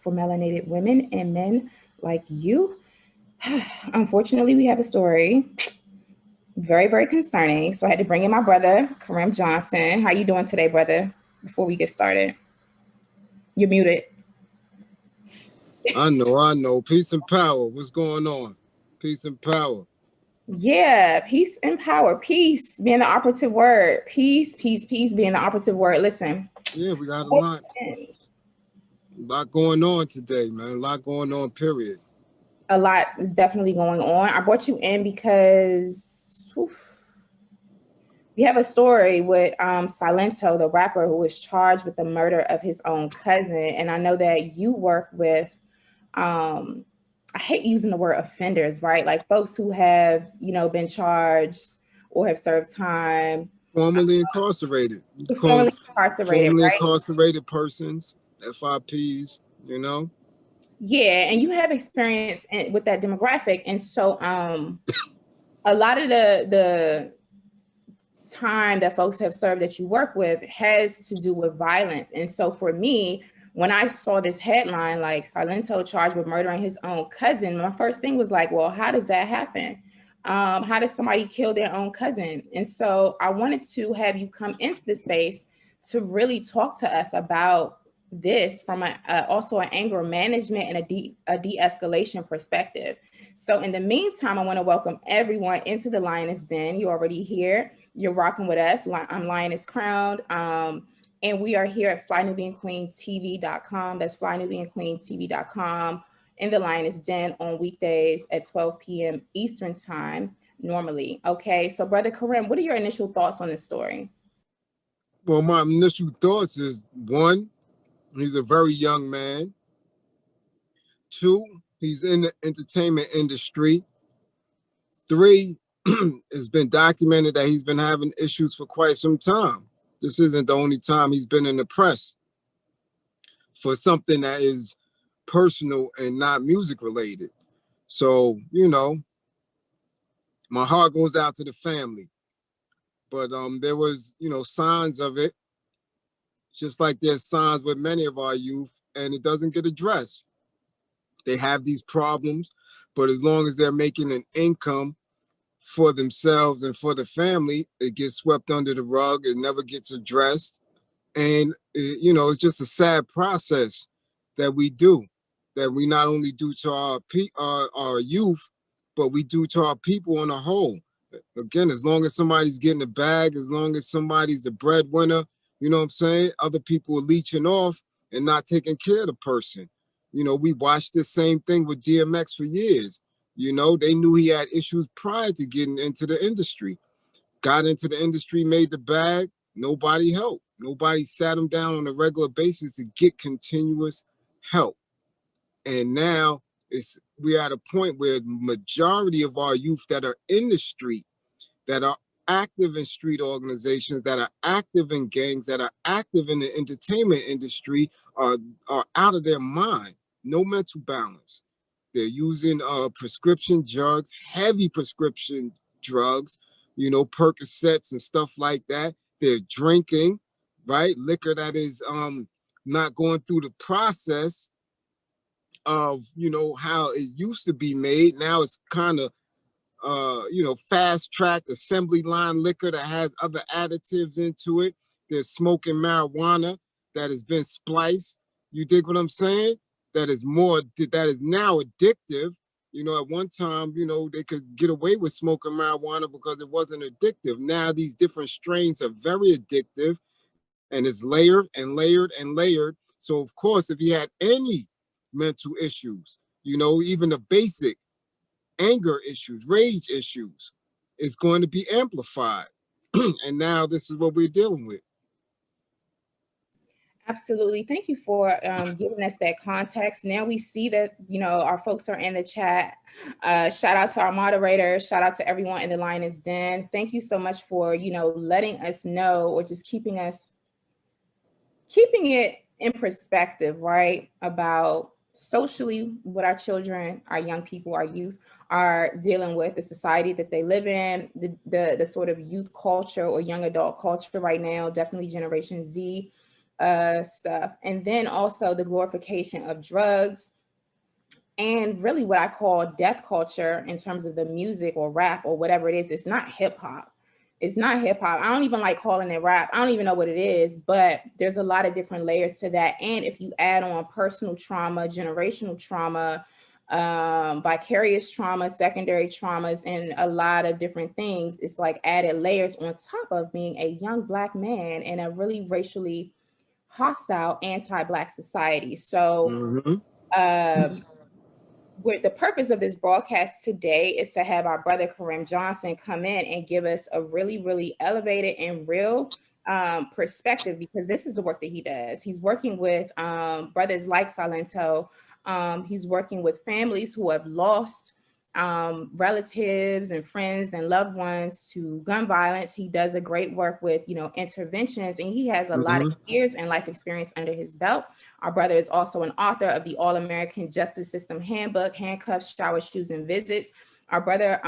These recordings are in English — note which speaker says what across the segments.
Speaker 1: for melanated women and men like you. Unfortunately, we have a story, very, very concerning. So I had to bring in my brother, Kareem Johnson. How you doing today, brother? Before we get started, you're muted.
Speaker 2: I know. Peace and power. What's going on? Peace and power.
Speaker 1: Yeah, peace and power. Peace being the operative word. Peace being the operative word. Listen.
Speaker 2: Yeah, we got a lot going on today, man. A lot going on, period.
Speaker 1: A lot is definitely going on. I brought you in because we have a story with Silento, the rapper who was charged with the murder of his own cousin. And I know that you work with I hate using the word offenders, right? Like folks who have, been charged or have served time.
Speaker 2: Formerly incarcerated. You can call them
Speaker 1: Formerly incarcerated,
Speaker 2: formerly
Speaker 1: right?
Speaker 2: incarcerated persons, FIPs, you know?
Speaker 1: Yeah, and you have experience with that demographic. And so a lot of the time that folks have served that you work with has to do with violence. And so for me, when I saw this headline, like Silento charged with murdering his own cousin, my first thing was like, well, how does that happen? How does somebody kill their own cousin? And so I wanted to have you come into the space to really talk to us about this from also an anger management and a de-escalation perspective. So in the meantime, I want to welcome everyone into the Lioness Den. You're already here. You're rocking with us. I'm Lioness Crowned. And we are here at FlyNubianQueenTV.com. That's FlyNubianQueenTV.com in the Lioness Den on weekdays at 12 p.m. Eastern time normally. Okay, so Brother Kareem, what are your initial thoughts on this story?
Speaker 2: Well, my initial thoughts is, one, he's a very young man. Two, he's in the entertainment industry. Three, it's been documented that he's been having issues for quite some time. This isn't the only time he's been in the press for something that is personal and not music related. So, my heart goes out to the family. But there was, signs of it, just like there's signs with many of our youth, and it doesn't get addressed. They have these problems, but as long as they're making an income for themselves and for the family, it gets swept under the rug. It never gets addressed. And, it's just a sad process that we do, that we not only do to our youth, but we do to our people on a whole. Again, as long as somebody's getting a bag, as long as somebody's the breadwinner, you know what I'm saying? Other people are leeching off and not taking care of the person. We watched the same thing with DMX for years. They knew he had issues prior to getting into the industry. Got into the industry, made the bag, nobody helped. Nobody sat him down on a regular basis to get continuous help. And now we're at a point where the majority of our youth that are in the street, that are active in street organizations, that are active in gangs, that are active in the entertainment industry are out of their mind. No mental balance. They're using prescription drugs, heavy prescription drugs, Percocets and stuff like that. They're drinking, right? Liquor that is not going through the process of, how it used to be made. Now it's kind of, fast-tracked assembly line liquor that has other additives into it. They're smoking marijuana that has been spliced. You dig what I'm saying? That is now addictive. At one time, they could get away with smoking marijuana because it wasn't addictive. Now these different strains are very addictive, and it's layered and layered and layered. So of course, if he had any mental issues, even the basic anger issues, rage issues, is going to be amplified. And now this is what we're dealing with.
Speaker 1: Absolutely. Thank you for giving us that context. Now we see that, our folks are in the chat. Shout out to our moderators. Shout out to everyone in the Lioness Den. Thank you so much for, letting us know, or just keeping it in perspective, right? About socially what our children, our young people, our youth are dealing with, the society that they live in, the sort of youth culture or young adult culture right now, definitely Generation Z. stuff. And then also the glorification of drugs, and really what I call death culture in terms of the music or rap or whatever it is. It's not hip hop. It's not hip hop. I don't even like calling it rap. I don't even know what it is, but there's a lot of different layers to that. And if you add on personal trauma, generational trauma, vicarious trauma, secondary traumas, and a lot of different things, it's like added layers on top of being a young Black man in a really racially hostile anti-Black society. So the purpose of this broadcast today is to have our brother Kareem Johnson come in and give us a really, really elevated and real perspective, because this is the work that he does. He's working with brothers like Silento. He's working with families who have lost relatives and friends and loved ones to gun violence. He does a great work with, interventions, and he has a lot of years and life experience under his belt. Our brother is also an author of the All-American Justice System Handbook, Handcuffs, Showers, Shoes, and Visits. Our brother,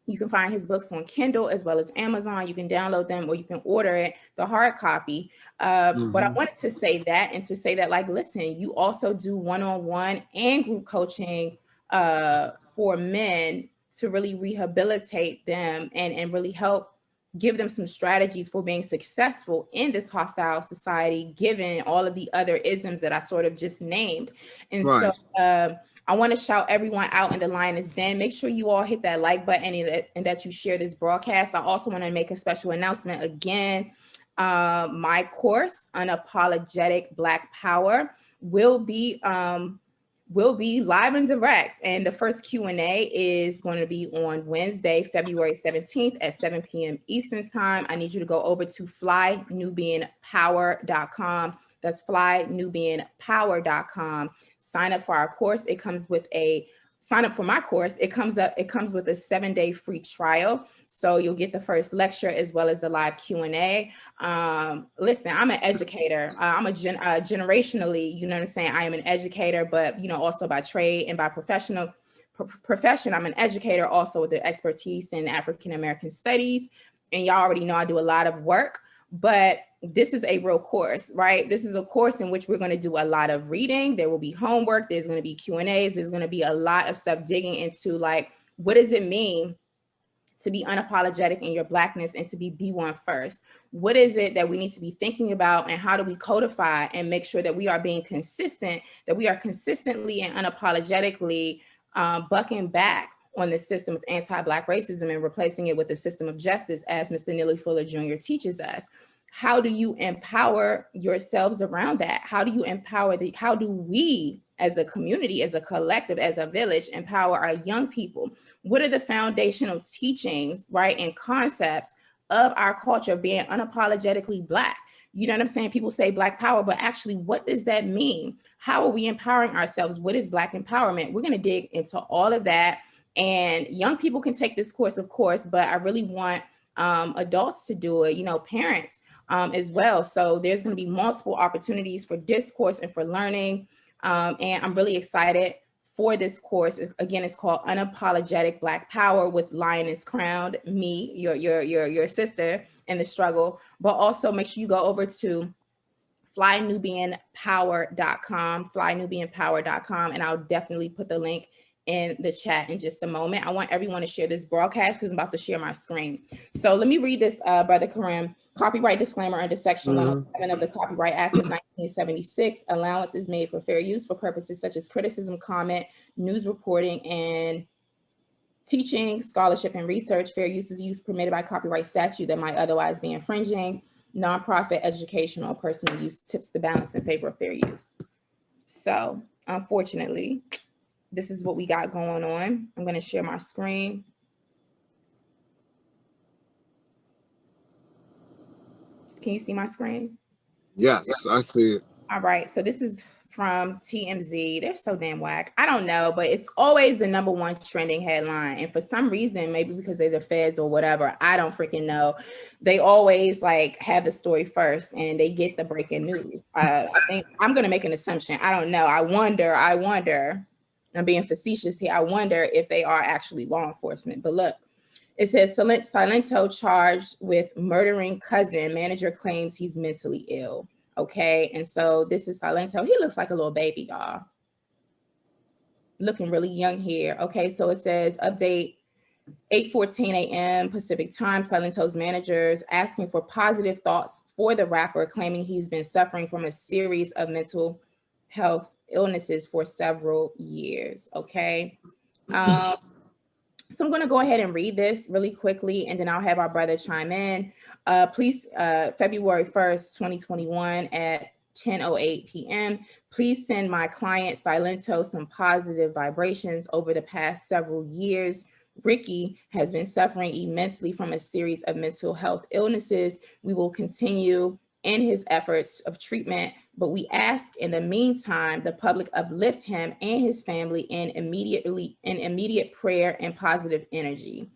Speaker 1: you can find his books on Kindle as well as Amazon. You can download them or you can order it, the hard copy. But I wanted to say that, and to say that, like, listen, you also do one-on-one and group coaching for men to really rehabilitate them and really help give them some strategies for being successful in this hostile society, given all of the other isms that I sort of just named. And so I want to shout everyone out in the Lioness Den. Make sure you all hit that like button and that you share this broadcast. I also want to make a special announcement again. My course, Unapologetic Black Power, will be live and direct. And the first Q&A is going to be on Wednesday, February 17th at 7 p.m. Eastern time. I need you to go over to flynubianpower.com. That's flynubianpower.com. Sign up for our course. It comes with sign up for my course. It comes with a 7-day free trial. So you'll get the first lecture as well as the live Q&A. Listen, I'm an educator. I'm generationally, you know what I'm saying? I am an educator, but, also by trade and by profession, I'm an educator also with the expertise in African-American studies. And y'all already know I do a lot of work, but this is a real course, right? This is a course in which we're going to do a lot of reading. There will be homework. There's going to be Q&As. There's going to be a lot of stuff digging into, like, what does it mean to be unapologetic in your Blackness and to be B1 first? What is it that we need to be thinking about, and how do we codify and make sure that we are being consistent, that we are consistently and unapologetically bucking back on the system of anti-Black racism and replacing it with the system of justice, as Mr. Neely Fuller Jr. teaches us? How do you empower yourselves around that? How do you empower how do we as a community, as a collective, as a village, empower our young people? What are the foundational teachings, right, and concepts of our culture of being unapologetically Black? You know what I'm saying? People say Black power, but actually, what does that mean? How are we empowering ourselves? What is Black empowerment? We're going to dig into all of that. And young people can take this course, of course, but I really want adults to do it, parents as well. So there's going to be multiple opportunities for discourse and for learning. And I'm really excited for this course. Again, it's called Unapologetic Black Power with Lioness Crowned, me, your sister in the struggle. But also make sure you go over to flynubianpower.com, flynubianpower.com, and I'll definitely put the link in the chat in just a moment. I want everyone to share this broadcast because I'm about to share my screen. So let me read this, Brother Kareem. Copyright disclaimer under Section 107 of the Copyright Act of 1976. Allowance is made for fair use for purposes such as criticism, comment, news reporting, and teaching, scholarship, and research. Fair use is use permitted by copyright statute that might otherwise be infringing. Nonprofit, educational, or personal use tips the balance in favor of fair use. So, unfortunately, this is what we got going on. I'm going to share my screen. Can you see my screen?
Speaker 2: Yes, I see it.
Speaker 1: All right. So this is from TMZ. They're so damn whack. I don't know, but it's always the #1 trending headline. And for some reason, maybe because they're the feds or whatever, I don't freaking know. They always like have the story first and they get the breaking news. I think I'm going to make an assumption. I don't know. I wonder, I'm being facetious here. I wonder if they are actually law enforcement. But look, it says Silento charged with murdering cousin. Manager claims he's mentally ill. Okay, and so this is Silento. He looks like a little baby, y'all. Looking really young here. Okay, so it says update 8:14 a.m. Pacific time. Silento's managers asking for positive thoughts for the rapper, claiming he's been suffering from a series of mental health illnesses for several years. Okay. So I'm going to go ahead and read this really quickly, and then I'll have our brother chime in. Please, February 1st, 2021 at 10:08 p.m. Please send my client Silento some positive vibrations. Over the past several years, Ricky has been suffering immensely from a series of mental health illnesses. We will continue in his efforts of treatment, but we ask in the meantime the public uplift him and his family in immediate prayer and positive energy.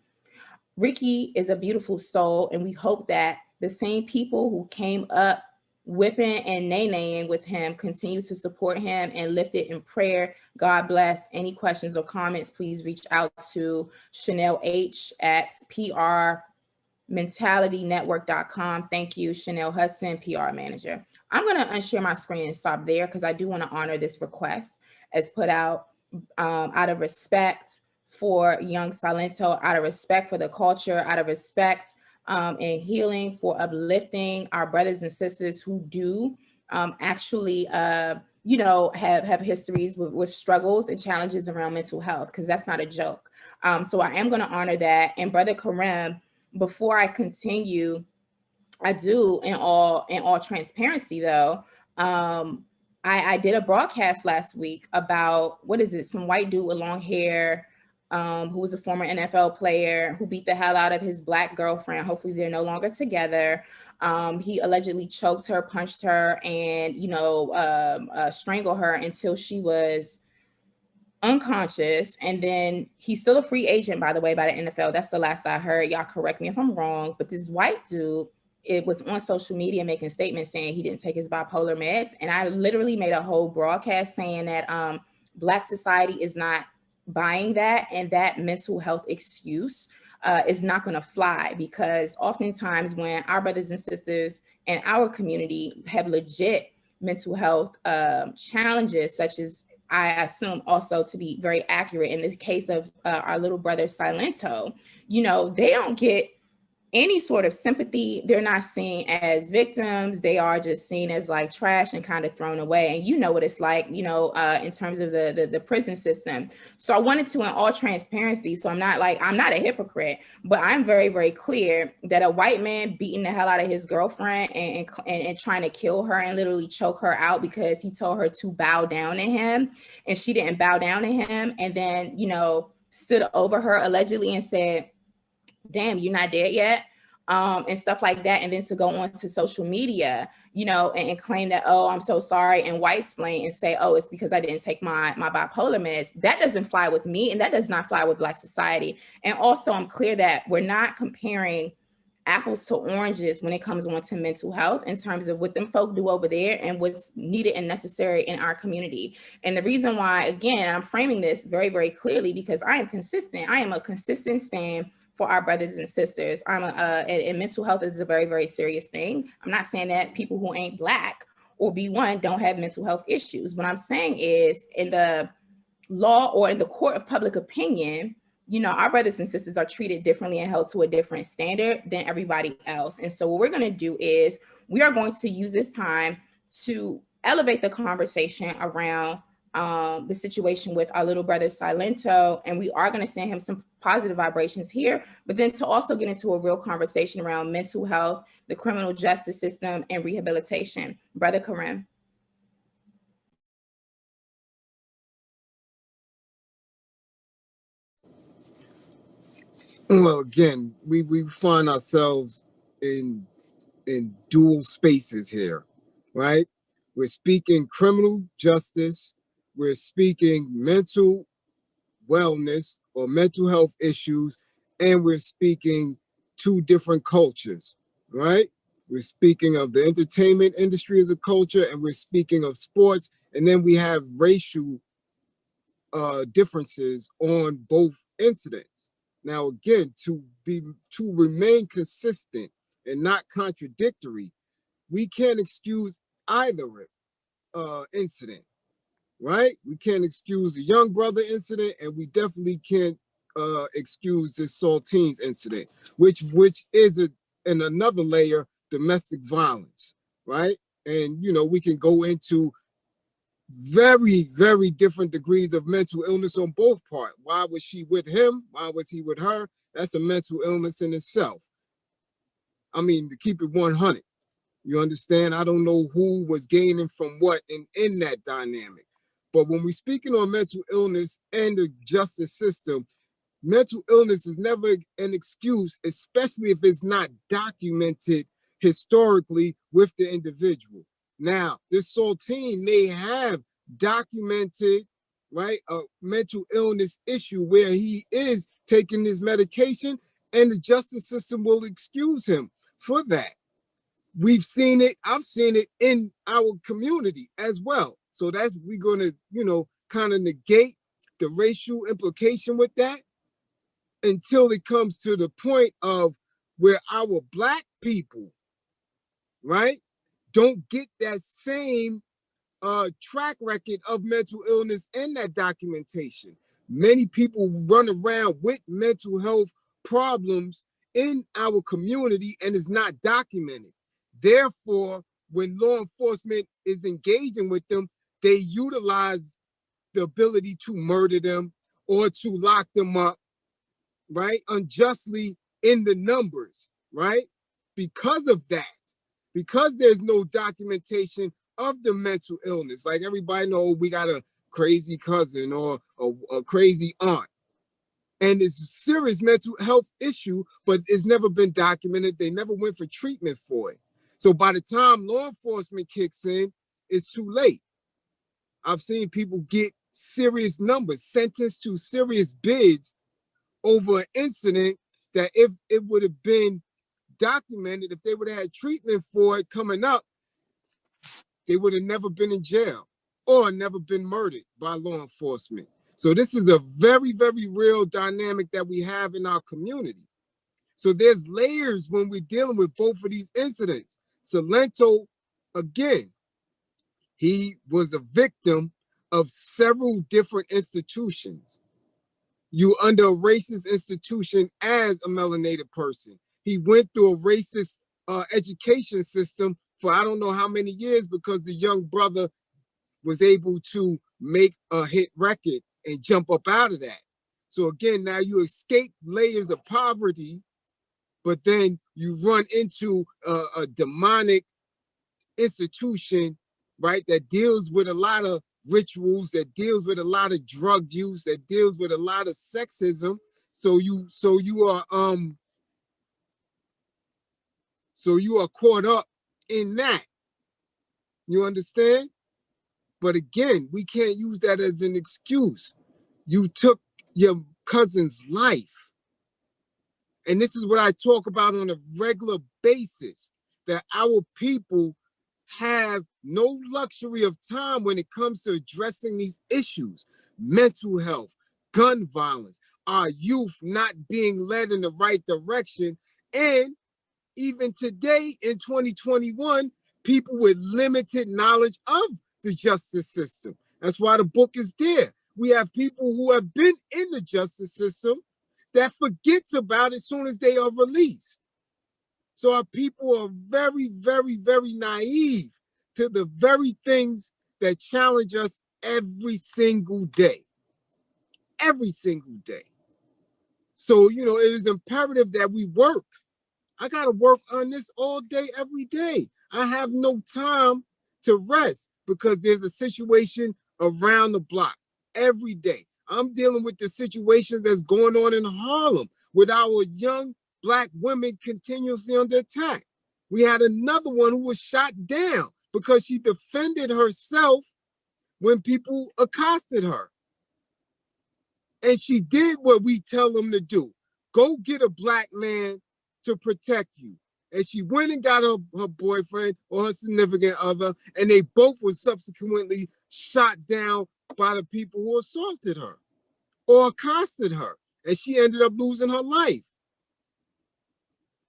Speaker 1: Ricky is a beautiful soul, and we hope that the same people who came up whipping and Nae Naeing with him continue to support him and lift it in prayer. God bless. Any questions or comments, please reach out to Chanel H at PRmentalitynetwork.com. Thank you, Chanel Hudson, PR manager. I'm going to unshare my screen and stop there because I do want to honor this request as put out out of respect for young Silento, out of respect for the culture, out of respect and healing, for uplifting our brothers and sisters who do actually have histories with struggles and challenges around mental health, because that's not a joke. So I am going to honor that. And Brother Kareem, before I continue, I do, in all transparency though, I did a broadcast last week about, what is it, some white dude with long hair who was a former NFL player who beat the hell out of his Black girlfriend. Hopefully they're no longer together. He allegedly choked her, punched her, and strangled her until she was unconscious. And then he's still a free agent, by the way, by the NFL. That's the last I heard. Y'all correct me if I'm wrong, but this white dude, it was on social media making statements saying he didn't take his bipolar meds. And I literally made a whole broadcast saying that Black society is not buying that, and that mental health excuse is not going to fly, because oftentimes when our brothers and sisters in our community have legit mental health challenges, such as, I assume also to be very accurate in the case of our little brother Silento, they don't get any sort of sympathy. They're not seen as victims. They are just seen as like trash and kind of thrown away. And you know what it's like, in terms of the prison system. So I wanted to, in all transparency, so I'm not a hypocrite, but I'm very, very clear that a white man beating the hell out of his girlfriend and trying to kill her and literally choke her out because he told her to bow down to him, and she didn't bow down to him, and then, stood over her allegedly and said, damn, you're not dead yet, and stuff like that. And then to go on to social media, and claim that, oh, I'm so sorry, and white splain and say, oh, it's because I didn't take my bipolar meds. That doesn't fly with me, and that does not fly with Black society. And also, I'm clear that we're not comparing apples to oranges when it comes on to mental health in terms of what them folk do over there and what's needed and necessary in our community. And the reason why, again, I'm framing this very, very clearly, because I am consistent. I am a consistent stand for our brothers and sisters. And mental health is a very, very serious thing. I'm not saying that people who ain't Black or B1 don't have mental health issues. What I'm saying is, in the law or in the court of public opinion, our brothers and sisters are treated differently and held to a different standard than everybody else. And so what we're going to do is we are going to use this time to elevate the conversation around the situation with our little brother Silento, and we are going to send him some positive vibrations here, but then to also get into a real conversation around mental health, the criminal justice system, and rehabilitation. Brother Kareem.
Speaker 2: Well, again, we find ourselves in dual spaces here, right? We're speaking criminal justice, we're speaking mental wellness or mental health issues, and we're speaking two different cultures, right? We're speaking of the entertainment industry as a culture, and we're speaking of sports, and then we have racial differences on both incidents. Now, again, to remain consistent and not contradictory, we can't excuse either incident, right? We can't excuse the young brother incident, and we definitely can't excuse this Saltines incident, which is in another layer, domestic violence, right? And you know, we can go into very, very different degrees of mental illness on both parts. Why was she with him? Why was he with her? That's a mental illness in itself. I mean, to keep it 100, you understand? I don't know who was gaining from what in that dynamic. But when we're speaking on mental illness and the justice system, mental illness is never an excuse, especially if it's not documented historically with the individual. Now, this Saltine may have documented, right, a mental illness issue where he is taking his medication, and the justice system will excuse him for that. We've seen it. I've seen it in our community as well. So that's, we're going to, you know, kind of negate the racial implication with that until it comes to the point of where our Black people, right, don't get that same track record of mental illness and that documentation. Many people run around with mental health problems in our community and is not documented. Therefore, when law enforcement is engaging with them, they utilize the ability to murder them or to lock them up, right, unjustly in the numbers, right? Because of that, because there's no documentation of the mental illness. Like everybody knows, we got a crazy cousin or a crazy aunt, and it's a serious mental health issue, but it's never been documented. They never went for treatment for it. So by the time law enforcement kicks in, it's too late. I've seen people get serious numbers, sentenced to serious bids over an incident that if it would have been documented, if they would have had treatment for it coming up, they would have never been in jail or never been murdered by law enforcement. So this is a very, very real dynamic that we have in our community. So there's layers when we're dealing with both of these incidents. Silento, again, he was a victim of several different institutions. You under a racist institution as a melanated person. He went through a racist education system for I don't know how many years because the young brother was able to make a hit record and jump up out of that. So again, now you escape layers of poverty, but then you run into a demonic institution, right, that deals with a lot of rituals, that deals with a lot of drug use, that deals with a lot of sexism. So you are caught up in that. You understand? But again, we can't use that as an excuse. You took your cousin's life. And this is what I talk about on a regular basis, that our people have no luxury of time when it comes to addressing these issues. Mental health, gun violence, our youth not being led in the right direction. And even today in 2021, people with limited knowledge of the justice system. That's why the book is there. We have people who have been in the justice system that forgets about it as soon as they are released. So our people are very, very, very naive to the very things that challenge us every single day. Every single day. So, you know, it is imperative that we work. I got to work on this all day, every day. I have no time to rest because there's a situation around the block every day. I'm dealing with the situations that's going on in Harlem with our young Black women continuously under attack. We had another one who was shot down because she defended herself when people accosted her. And she did what we tell them to do. Go get a Black man to protect you. And she went and got her boyfriend or her significant other, and they both were subsequently shot down by the people who assaulted her or accosted her. And she ended up losing her life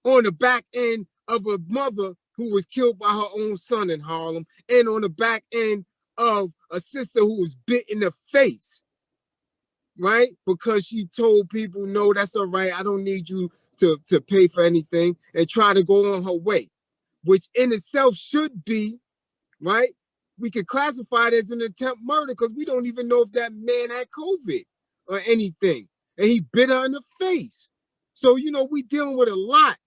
Speaker 2: on the back end of a mother who was killed by her own son in Harlem, and on the back end of a sister who was bit in the face, right? Because she told people, no, that's all right. I don't need you to pay for anything, and try to go on her way, which in itself should be, right? We could classify it as an attempt murder because we don't even know if that man had COVID or anything. And he bit her in the face. So, you know, we dealing with a lot.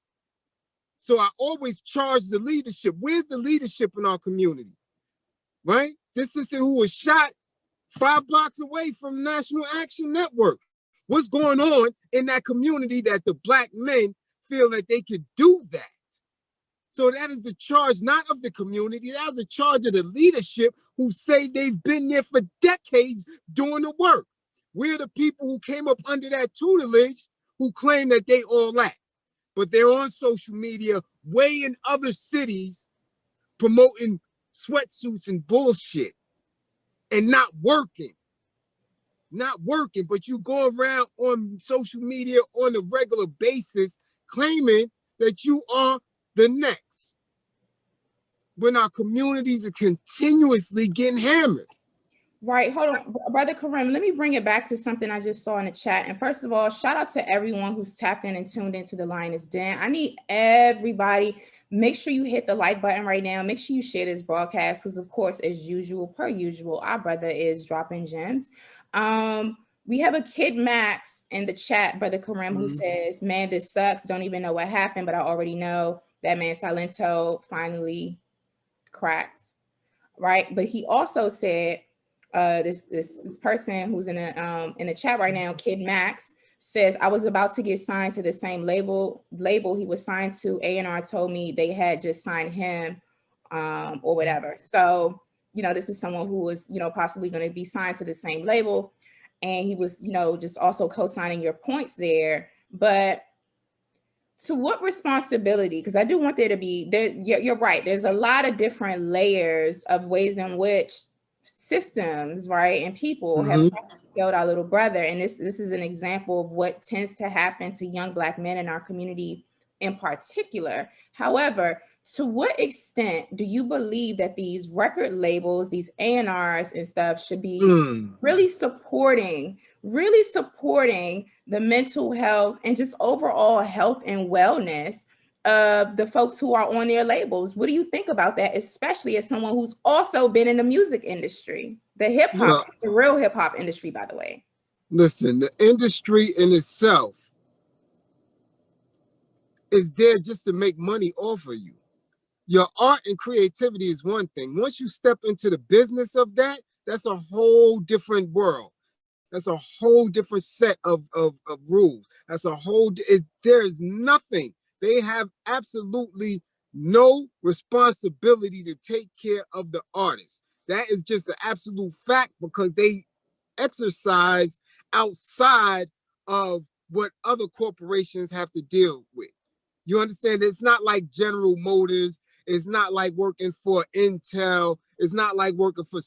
Speaker 2: So I always charge the leadership. Where's the leadership in our community, right? This sister who was shot 5 blocks away from National Action Network. What's going on in that community that the Black men feel that they could do that? So that is the charge, not of the community. That is the charge of the leadership who say they've been there for decades doing the work. We're the people who came up under that tutelage who claim that they all that. But they're on social media, way in other cities, promoting sweatsuits and bullshit and not working. Not working, but you go around on social media on a regular basis claiming that you are the next, when our communities are continuously getting hammered.
Speaker 1: Right. Hold on, Brother Karim, let me bring it back to something I just saw in the chat. And first of all, shout out to everyone who's tapped in and tuned into the Lioness Den. I need everybody, make sure you hit the like button right now. Make sure you share this broadcast because, of course, as usual, per usual, our brother is dropping gems. We have a Kid Max in the chat, Brother Karim, who says, man, this sucks. Don't even know what happened, but I already know that man Silento finally cracked. Right. But he also said, this person who's in the chat right now, Kid Max, says, I was about to get signed to the same label he was signed to. A&R told me they had just signed him or whatever. So, you know, this is someone who was, you know, possibly going to be signed to the same label. And he was, you know, just also co-signing your points there. But to what responsibility? Because I do want there to be, you're right. There's a lot of different layers of ways in which systems, right, and people have killed our little brother. And this is an example of what tends to happen to young Black men in our community in particular. However, to what extent do you believe that these record labels, these A&Rs and stuff should be really supporting the mental health and just overall health and wellness of the folks who are on their labels? What do you think about that, especially as someone who's also been in the music industry, the hip hop, the real hip hop industry, by the way?
Speaker 2: Listen, the industry in itself is there just to make money off of you. Your art and creativity is one thing. Once you step into the business of that, that's a whole different world. That's a whole different set of rules. That's a whole, there is nothing. They have absolutely no responsibility to take care of the artist. That is just an absolute fact because they exercise outside of what other corporations have to deal with. You understand? It's not like General Motors. It's not like working for Intel. It's not like working for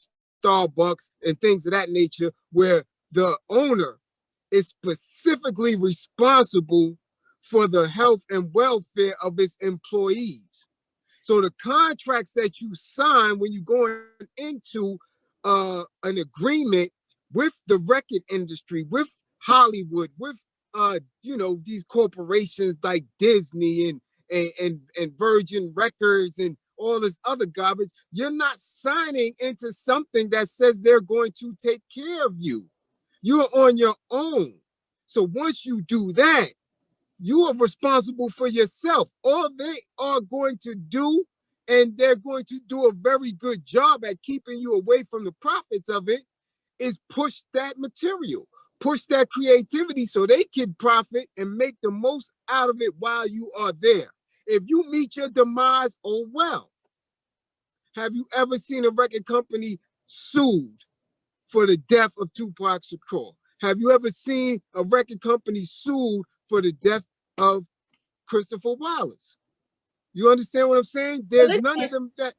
Speaker 2: Starbucks and things of that nature, where the owner is specifically responsible for the health and welfare of its employees. So the contracts that you sign when you're going into an agreement with the record industry, with Hollywood, with you know, these corporations like Disney and Virgin Records and all this other garbage, you're not signing into something that says they're going to take care of you. You're on your own. So once you do that, you are responsible for yourself. All they are going to do, and they're going to do a very good job at keeping you away from the profits of it, is push that material, push that creativity so they can profit and make the most out of it while you are there. If you meet your demise, oh well. Have you ever seen a record company sued for the death of Tupac Shakur? Have you ever seen a record company sued for the death of Christopher Wallace? You understand what I'm saying? There's none of them that,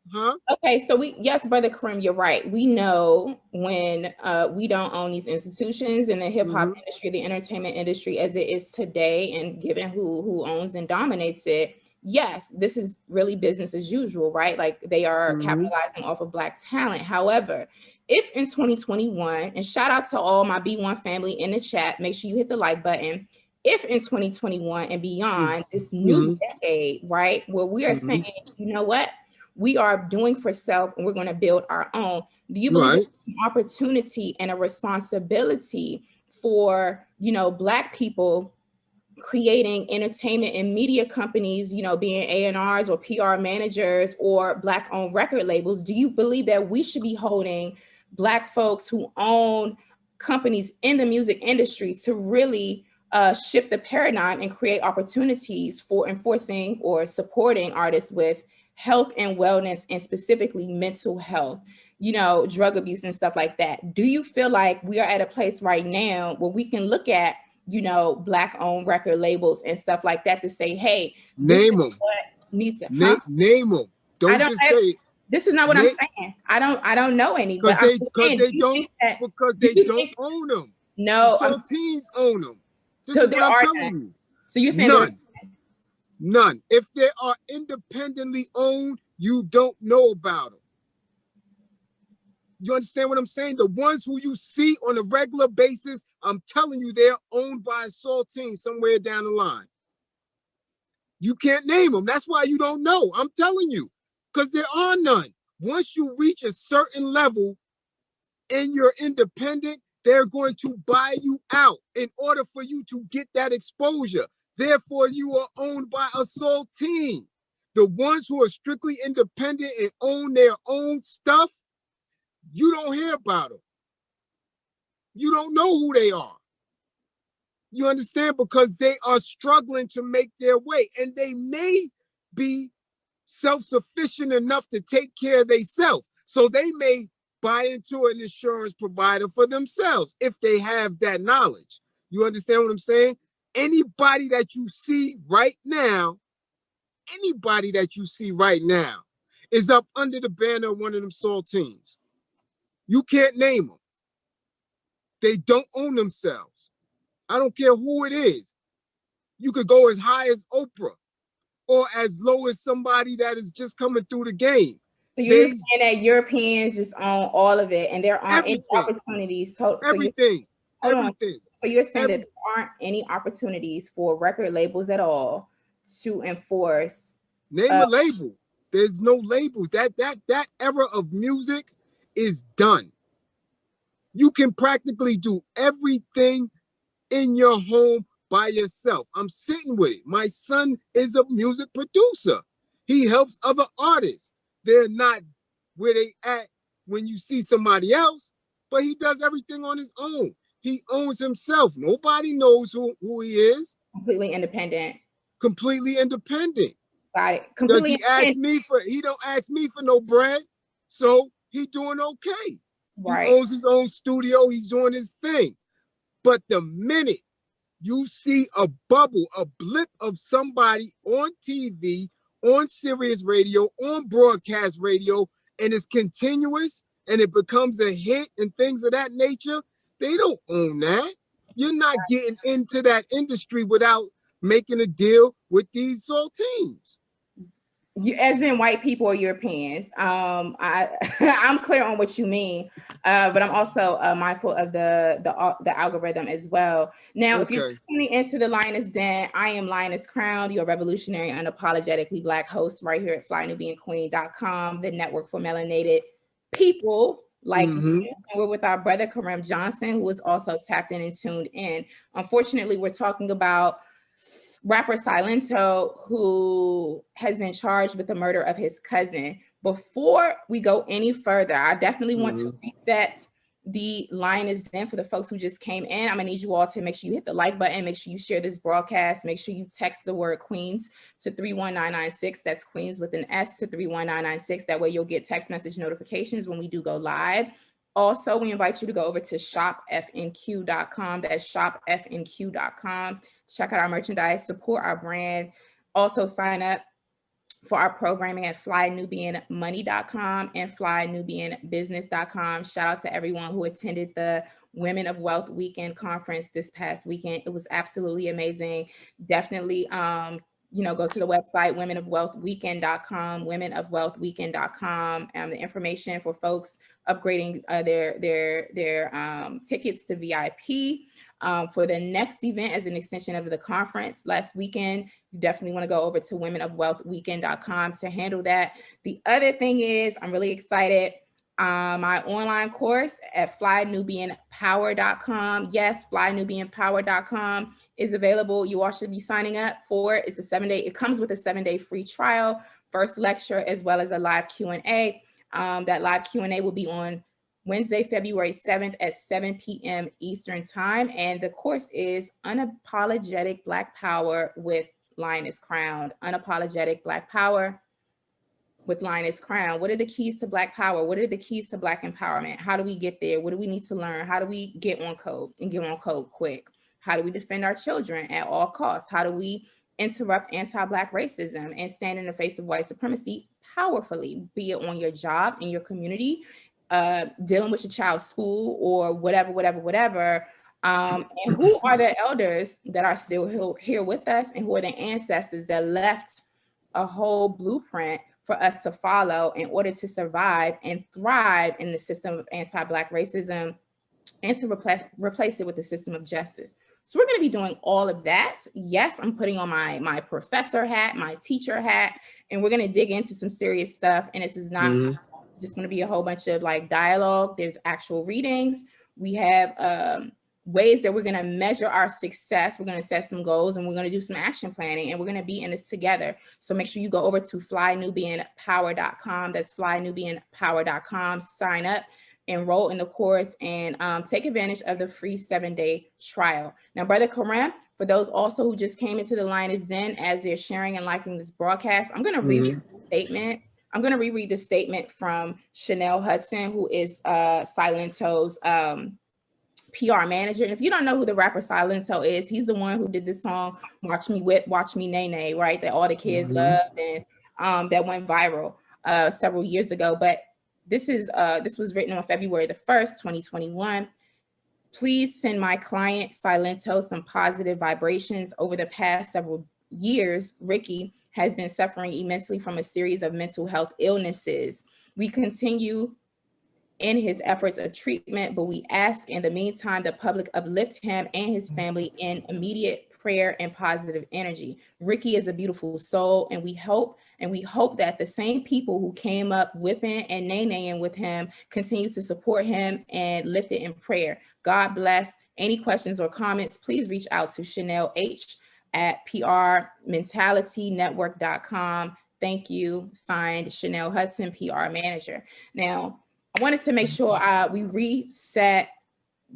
Speaker 1: Okay, so yes, Brother Karim, you're right. We know when we don't own these institutions in the hip hop industry, the entertainment industry as it is today, and given who owns and dominates it, yes, this is really business as usual, right? Like they are capitalizing off of Black talent. However, if in 2021, and shout out to all my B1 family in the chat, make sure you hit the like button. If in 2021 and beyond, this new decade, right, where we are saying, you know what, we are doing for self and we're going to build our own. Do you believe it's an opportunity and a responsibility for, you know, Black people creating entertainment and media companies, you know, being A&Rs or PR managers or Black owned record labels? Do you believe that we should be holding Black folks who own companies in the music industry to really shift the paradigm and create opportunities for enforcing or supporting artists with health and wellness, and specifically mental health, you know, drug abuse and stuff like that? Do you feel like we are at a place right now where we can look at, you know, Black owned record labels and stuff like that to say, hey, this
Speaker 2: Name
Speaker 1: is
Speaker 2: them.
Speaker 1: what needs to,
Speaker 2: Name them. Don't just say it.
Speaker 1: This is not what I'm saying. I don't know any, but
Speaker 2: because they don't own them.
Speaker 1: No,
Speaker 2: the teens own them. This
Speaker 1: so
Speaker 2: is what I'm telling you.
Speaker 1: So you're saying
Speaker 2: none. If they are independently owned, you don't know about them. You understand what I'm saying? The ones who you see on a regular basis, I'm telling you, they're owned by a saltine somewhere down the line. You can't name them. That's why you don't know. I'm telling you, because there are none. Once you reach a certain level and you're independent, they're going to buy you out in order for you to get that exposure. Therefore, you are owned by a saltine. The ones who are strictly independent and own their own stuff, you don't hear about them. You don't know who they are. You understand? Because they are struggling to make their way, and they may be self-sufficient enough to take care of themselves. So they may buy into an insurance provider for themselves if they have that knowledge. You understand what I'm saying? Anybody that you see right now is up under the banner of one of them saltines. You can't name them. They don't own themselves. I don't care who it is. You could go as high as Oprah or as low as somebody that is just coming through the game.
Speaker 1: So you're saying that Europeans just own all of it and there aren't any opportunities.
Speaker 2: Everything.
Speaker 1: So you're saying that there aren't any opportunities for record labels at all to enforce.
Speaker 2: Name a label. There's no labels. That era of music is done. You can practically do everything in your home by yourself. I'm sitting with it. My son is a music producer. He helps other artists. They're not where they at when you see somebody else, but he does everything on his own. He owns himself. Nobody knows who he is.
Speaker 1: Completely independent.
Speaker 2: Completely independent.
Speaker 1: Got it. Completely.
Speaker 2: He don't ask me for no bread, so he doing okay.
Speaker 1: Right.
Speaker 2: He owns his own studio. He's doing his thing. But the minute you see a bubble, a blip of somebody on TV, on Sirius radio, on broadcast radio, and it's continuous and it becomes a hit and things of that nature, they don't own that. You're not getting into that industry without making a deal with these saltines.
Speaker 1: As in white people or Europeans. I'm clear on what you mean, but I'm also mindful of the algorithm as well. Now, if you're tuning into the Lioness Den, I am Lioness Crowned, your revolutionary, unapologetically Black host right here at flynubianqueen.com, the network for melanated people like you. And we're with our brother Kareem Johnson, who is also tapped in and tuned in. Unfortunately, we're talking about rapper Silento, who has been charged with the murder of his cousin. Before we go any further, I definitely want to reset the Lioness Den for the folks who just came in. I'm gonna need you all to make sure you hit the like button, make sure you share this broadcast, make sure you text the word Queens to 31996. That's Queens with an S to 31996. That way you'll get text message notifications when we do go live. Also, we invite you to go over to shopfnq.com. That's shopfnq.com. Check out our merchandise, support our brand. Also, sign up for our programming at flynubianmoney.com and flynubianbusiness.com. Shout out to everyone who attended the Women of Wealth Weekend Conference this past weekend. It was absolutely amazing. Definitely go to the website, womenofwealthweekend.com, womenofwealthweekend.com. The information for folks upgrading their tickets to VIP for the next event as an extension of the conference last weekend. You definitely want to go over to womenofwealthweekend.com to handle that. The other thing is, I'm really excited. My online course at flynubianpower.com. Yes, flynubianpower.com is available. You all should be signing up for it. It's a 7-day. It comes with a 7-day free trial, first lecture, as well as a live Q&A. That live Q&A will be on Wednesday, February 7th at 7 p.m. Eastern time. And the course is Unapologetic Black Power with Lioness Crowned. Unapologetic Black Power with Lioness Crown. What are the keys to Black power? What are the keys to Black empowerment? How do we get there? What do we need to learn? How do we get on code and get on code quick? How do we defend our children at all costs? How do we interrupt anti-Black racism and stand in the face of white supremacy powerfully, be it on your job, in your community, dealing with your child's school or whatever. And who are the elders that are still here with us, and who are the ancestors that left a whole blueprint for us to follow in order to survive and thrive in the system of anti-Black racism, and to replace it with the system of justice. So we're going to be doing all of that. Yes, I'm putting on my professor hat, my teacher hat, and we're going to dig into some serious stuff. And this is not just going to be a whole bunch of like dialogue. There's actual readings. We have ways that we're going to measure our success. We're going to set some goals, and we're going to do some action planning, and we're going to be in this together. So make sure you go over to flynubianpower.com. That's flynubianpower.com. Sign up, enroll in the course, and take advantage of the free 7-day trial. Now, Brother Karam, for those also who just came into the Lioness Den as they're sharing and liking this broadcast, I'm going to read the statement. I'm going to reread the statement from Chanel Hudson, who is Silento's PR manager. And if you don't know who the rapper Silento is, he's the one who did this song, Watch Me Whip, Watch Me Nae Nae, right? That all the kids loved, and that went viral several years ago. But this was written on February the 1st, 2021. Please send my client Silento some positive vibrations. Over the past several years, Ricky has been suffering immensely from a series of mental health illnesses. We continue in his efforts of treatment, but we ask in the meantime the public uplift him and his family in immediate prayer and positive energy. Ricky is a beautiful soul, and we hope that the same people who came up whipping and nay-naying with him continue to support him and lift it in prayer. God bless. Any questions or comments, please reach out to Chanel H at prmentalitynetwork.com. Thank you. Signed, Chanel Hudson, PR manager. Now, I wanted to make sure we reset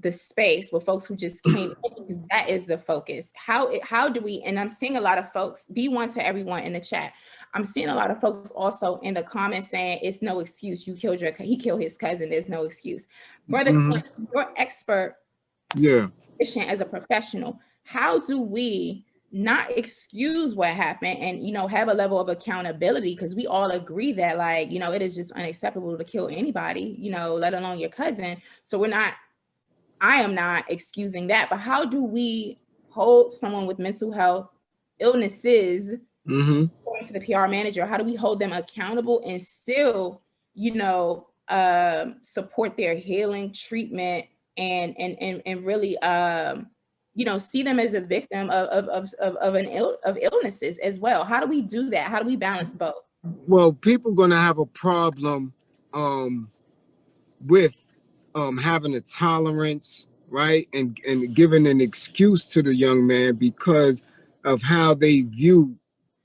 Speaker 1: the space with folks who just came in, because that is the focus. How do we, and I'm seeing a lot of folks, be one to everyone in the chat. I'm seeing a lot of folks also in the comments saying it's no excuse. He killed his cousin. There's no excuse. Brother, you're expert as a professional. How do we not excuse what happened and, have a level of accountability? Because we all agree that, like, it is just unacceptable to kill anybody, let alone your cousin. So I am not excusing that, but how do we hold someone with mental health illnesses, according to the PR manager, how do we hold them accountable and still, support their healing treatment and really, see them as a victim of illnesses as well? How do we do that? How do we balance both?
Speaker 2: Well, people gonna have a problem with having a tolerance, right, and giving an excuse to the young man because of how they view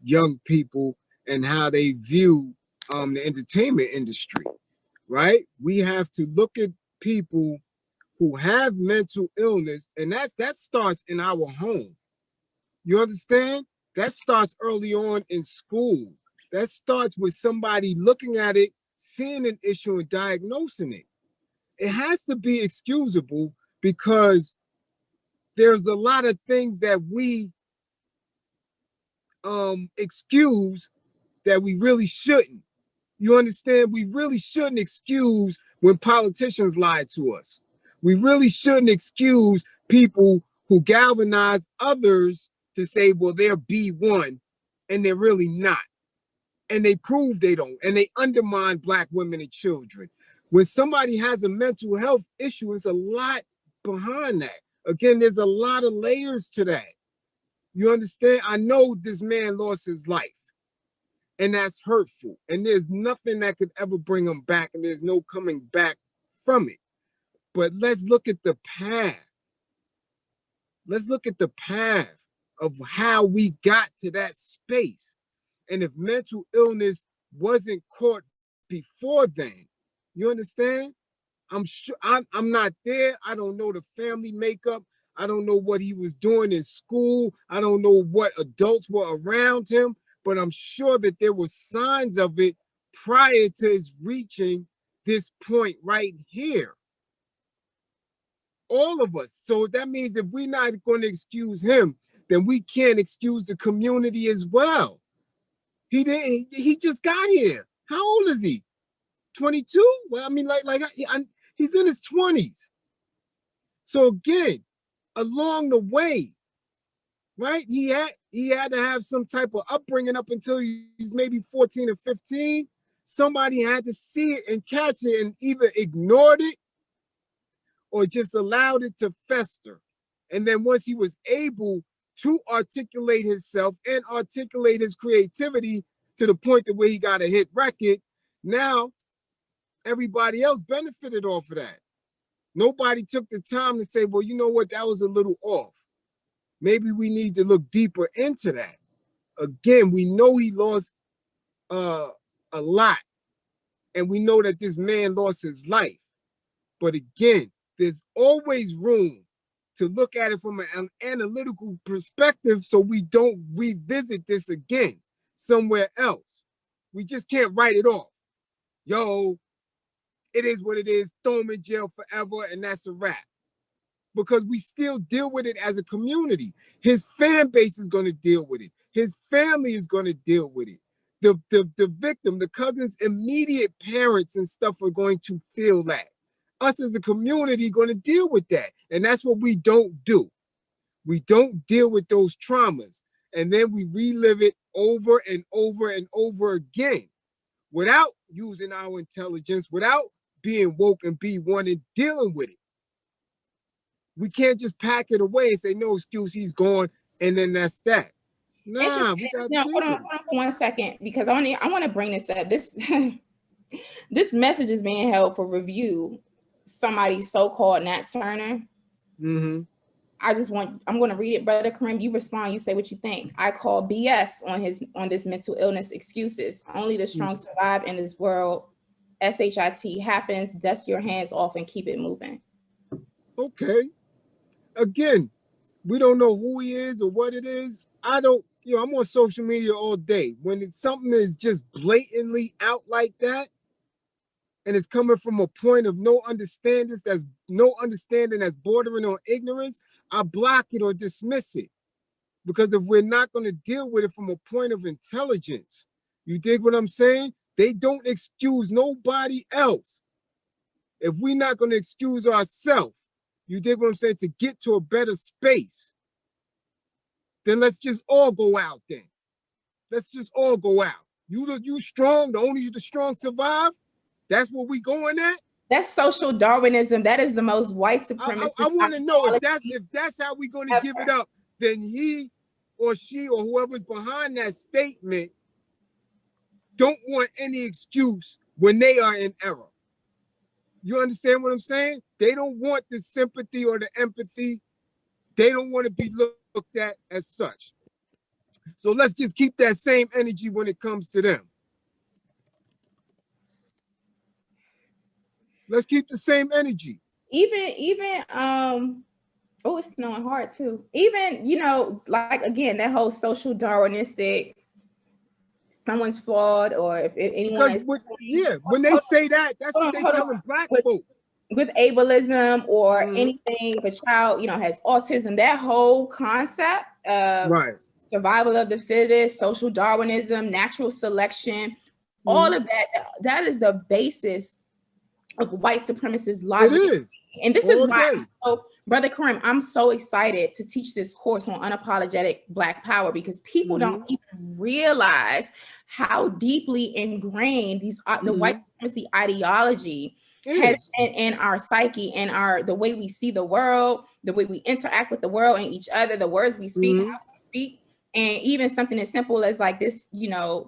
Speaker 2: young people and how they view the entertainment industry, right? We have to look at people who have mental illness, and that starts in our home. You understand? That starts early on in school. That starts with somebody looking at it, seeing an issue, and diagnosing it. It has to be excusable because there's a lot of things that we excuse that we really shouldn't. You understand? We really shouldn't excuse when politicians lie to us. We really shouldn't excuse people who galvanize others to say, well, they're B1 and they're really not. And they prove they don't, and they undermine Black women and children. When somebody has a mental health issue, there's a lot behind that. Again, there's a lot of layers to that. You understand? I know this man lost his life, and that's hurtful, and there's nothing that could ever bring him back, and there's no coming back from it. But let's look at the path. Let's look at the path of how we got to that space. And if mental illness wasn't caught before then, you understand? I'm sure I'm not there. I don't know the family makeup. I don't know what he was doing in school. I don't know what adults were around him, but I'm sure that there were signs of it prior to his reaching this point right here. All of us. So that means if we're not going to excuse him, then we can't excuse the community as well. He just got here. How old is he? 22? Well, I mean, he's in his 20s. So again, along the way, right? He had to have some type of upbringing up until he's maybe 14 or 15. Somebody had to see it and catch it and either ignored it or just allowed it to fester. And then once he was able to articulate himself and articulate his creativity to the point that where he got a hit record, now everybody else benefited off of that. Nobody took the time to say, well, you know what, that was a little off. Maybe we need to look deeper into that. Again, we know he lost a lot. And we know that this man lost his life. But again, there's always room to look at it from an analytical perspective so we don't revisit this again somewhere else. We just can't write it off. Yo, it is what it is, throw him in jail forever, and that's a wrap. Because we still deal with it as a community. His fan base is going to deal with it. His family is going to deal with it. The victim, the cousin's immediate parents and stuff are going to feel that. Us as a community going to deal with that. And that's what we don't do. We don't deal with those traumas. And then we relive it over and over and over again without using our intelligence, without being woke and be one and dealing with it. We can't just pack it away and say, no excuse, he's gone, and then that's that. Nah, we got
Speaker 1: hold on for 1 second, because I want to bring this up. This message is being held for review. Somebody so-called Nat Turner.
Speaker 2: Mm-hmm.
Speaker 1: I'm going to read it, Brother Kareem. You respond. You say what you think. I call BS on this mental illness excuses. Only the strong survive in this world. SHIT happens. Dust your hands off and keep it moving.
Speaker 2: Okay. Again, we don't know who he is or what it is. I'm on social media all day. When something is just blatantly out like that, and it's coming from a point of no understanding that's bordering on ignorance, I block it or dismiss it. Because if we're not going to deal with it from a point of intelligence, you dig what I'm saying? They don't excuse nobody else. If we're not going to excuse ourselves, you dig what I'm saying, to get to a better space, then let's just all go out then. Let's just all go out. You strong, the strong survive. That's what we going at?
Speaker 1: That's social Darwinism. That is the most white supremacist.
Speaker 2: I want to know if that's how we're going to give it up, then he or she or whoever's behind that statement don't want any excuse when they are in error. You understand what I'm saying? They don't want the sympathy or the empathy. They don't want to be looked at as such. So let's just keep that same energy when it comes to them. Let's keep the same energy.
Speaker 1: Even oh, it's snowing hard too. Even, like again, that whole social Darwinistic, someone's flawed, or if anyone is
Speaker 2: when they say that, that's what they telling Black folk.
Speaker 1: With ableism or anything, if a child, has autism, that whole concept of survival of the fittest, social Darwinism, natural selection, all of that is the basis of white supremacist
Speaker 2: It
Speaker 1: logic.
Speaker 2: is.
Speaker 1: And this is
Speaker 2: All
Speaker 1: why
Speaker 2: day.
Speaker 1: Brother Karim, I'm so excited to teach this course on unapologetic Black power, because people don't even realize how deeply ingrained the white supremacy ideology has in our psyche and the way we see the world, the way we interact with the world and each other, the words we speak, how we speak. And even something as simple as like this,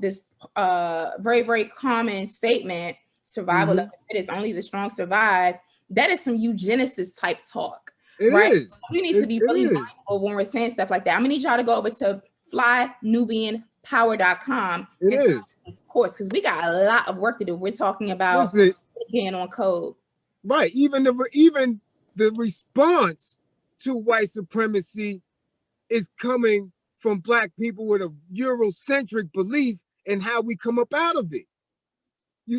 Speaker 1: this very, very common statement, survival of the fittest, only the strong survive. That is some eugenicist type talk, right? We need to be really mindful when we're saying stuff like that. I'm gonna need y'all to go over to flynubianpower.com and start this course, because we got a lot of work to do. We're talking about getting on code.
Speaker 2: Right. Even the response to white supremacy is coming from Black people with a Eurocentric belief in how we come up out of it.